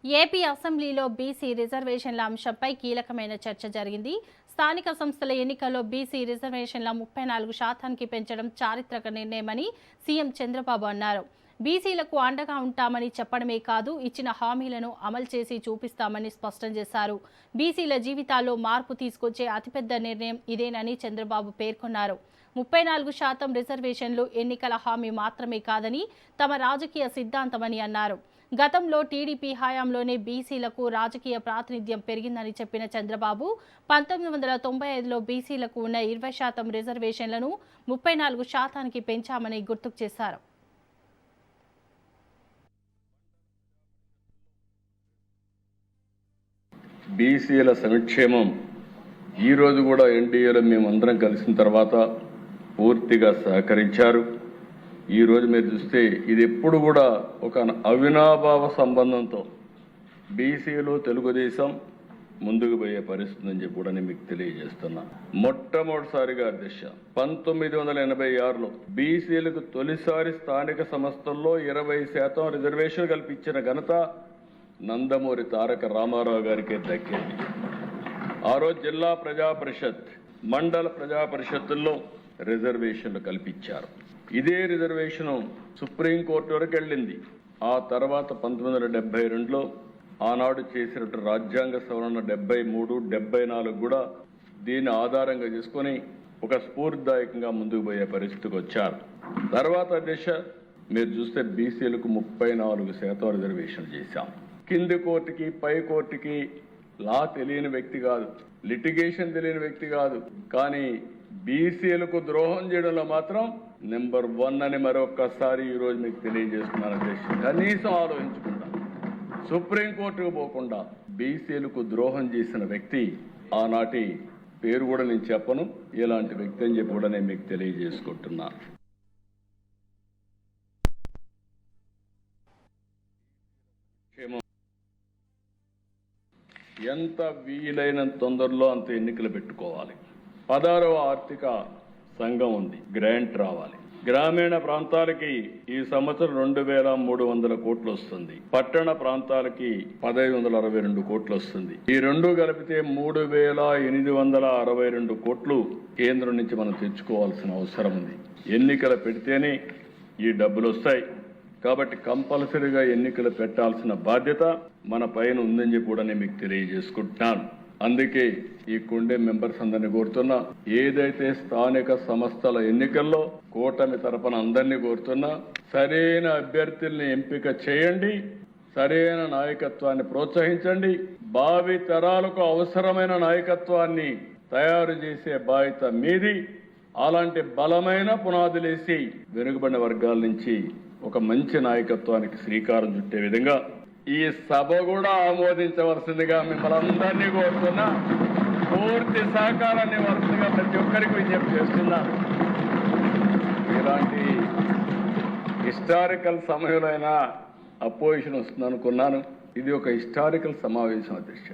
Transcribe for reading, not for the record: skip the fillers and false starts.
AP అసెంబ్లీలో BC రిజర్వేషన్ల అంశంపై కీలకమైన చర్చ జరిగింది. స్థానిక సంస్థల ఎన్నికల్లో బీసీ రిజర్వేషన్ల 34% పెంచడం చారిత్రక నిర్ణయమని సీఎం చంద్రబాబు అన్నారు. బీసీలకు అండగా ఉంటామని చెప్పడమే కాదు, ఇచ్చిన హామీలను అమలు చేసి చూపిస్తామని స్పష్టం చేశారు. బీసీల జీవితాల్లో మార్పు తీసుకొచ్చే అతిపెద్ద నిర్ణయం ఇదేనని చంద్రబాబు పేర్కొన్నారు. 34% రిజర్వేషన్లు ఎన్నికల హామీ మాత్రమే కాదని తమ రాజకీయ సిద్ధాంతమని అన్నారు. గతంలో టీడీపీ హయాంలోనే బీసీలకు రాజకీయ ప్రాతినిధ్యం పెరిగిందని చెప్పిన చంద్రబాబు 1995లో బీసీలకు ఉన్న 20% రిజర్వేషన్లను 34%కి పెంచామని గుర్తుకు చేశారు. బీసీల సంక్షేమం ఈరోజు కూడా ఎన్డీఏలో మేమందరం కలిసిన తర్వాత పూర్తిగా సహకరించారు. ఈరోజు మీరు చూస్తే ఇది ఎప్పుడు కూడా ఒక అవినాభావ సంబంధంతో బీసీలు తెలుగుదేశం ముందుకు పోయే పరిస్థితి అని చెప్పి కూడా నేను మీకు తెలియజేస్తున్నా. మొట్టమొదటిసారిగా అధ్యక్ష 1986లో బీసీలకు తొలిసారి స్థానిక సంస్థల్లో 20% రిజర్వేషన్ కల్పించిన ఘనత నందమూరి తారక రామారావు గారికి దక్కింది. ఆ రోజు జిల్లా ప్రజా పరిషత్, మండల ప్రజా పరిషత్తుల్లో రిజర్వేషన్లు కల్పించారు. ఇదే రిజర్వేషను సుప్రీంకోర్టు వరకు వెళ్ళింది. ఆ తర్వాత 1972లో ఆనాడు చేసినట్టు రాజ్యాంగ సవరణ 73, 74 కూడా దీన్ని ఆధారంగా చేసుకొని ఒక స్ఫూర్తిదాయకంగా ముందుకు పోయే పరిస్థితికి వచ్చారు. తర్వాత దిశ మీరు చూస్తే బీసీలకు 34% రిజర్వేషన్ చేశాం. కింది కోర్టుకి పై కోర్టుకి లా తెలియని వ్యక్తి కాదు, లిటిగేషన్ తెలియని వ్యక్తి కాదు, కానీ బీసీలకు ద్రోహం చేయడంలో మాత్రం నెంబర్ 1 అని మరొక్కసారి ఈరోజు మీకు తెలియజేస్తున్నాను అధ్యక్ష. కనీసం ఆలోచించకుండా సుప్రీంకోర్టుకు పోకుండా బీసీలకు ద్రోహం చేసిన వ్యక్తి ఆనాటి పేరు కూడా నేను చెప్పను, ఎలాంటి వ్యక్తి అని చెప్పి కూడా నేను మీకు తెలియజేసుకుంటున్నా. ఎంత వీలైనంత తొందరలో అంత ఎన్నికలు పెట్టుకోవాలి. 16వ ఆర్థిక సంఘం ఉంది, గ్రాంట్ రావాలి. గ్రామీణ ప్రాంతాలకి ఈ సంవత్సరం 2300 కోట్లు వస్తుంది. పట్టణ ప్రాంతాలకి 1562 కోట్లు వస్తుంది. ఈ రెండు కలిపితే 3862 కోట్లు కేంద్రం నుంచి మనం తెచ్చుకోవాల్సిన అవసరం ఉంది. ఎన్నికలు పెడితేనే ఈ డబ్బులు వస్తాయి. కాబట్టి కంపల్సరీగా ఎన్నికలు పెట్టాల్సిన బాధ్యత మన పైన ఉందని చెప్పి కూడా నేను మీకు తెలియజేసుకుంటున్నాను. అందుకే ఈ కుండే మెంబర్స్ అందరినీ కోరుతున్నా, ఏదైతే స్థానిక సంస్థల ఎన్నికల్లో కూటమి తరపున అందరినీ కోరుతున్నా, సరైన అభ్యర్థుల్ని ఎంపిక చేయండి, సరైన నాయకత్వాన్ని ప్రోత్సహించండి, భావి తరాలకు అవసరమైన నాయకత్వాన్ని తయారు చేసే బాధ్యత మీది. అలాంటి బలమైన పునాదులేసి వెనుకబడిన వర్గాల నుంచి ఒక మంచి నాయకత్వానికి శ్రీకారం చుట్టే విధంగా ఈ సభ కూడా ఆమోదించవలసిందిగా మిమ్మల్ని అందరినీ కోరుతున్నా. పూర్తి సహకారాన్ని వలసిందిగా ప్రతి ఒక్కరికి విజ్ఞప్తి చేస్తున్నాను. ఇలాంటి హిస్టారికల్ సమయంలో అయినా అపోజిషన్ వస్తుంది అనుకున్నాను. ఇది ఒక హిస్టారికల్ సమావేశం అధ్యక్ష.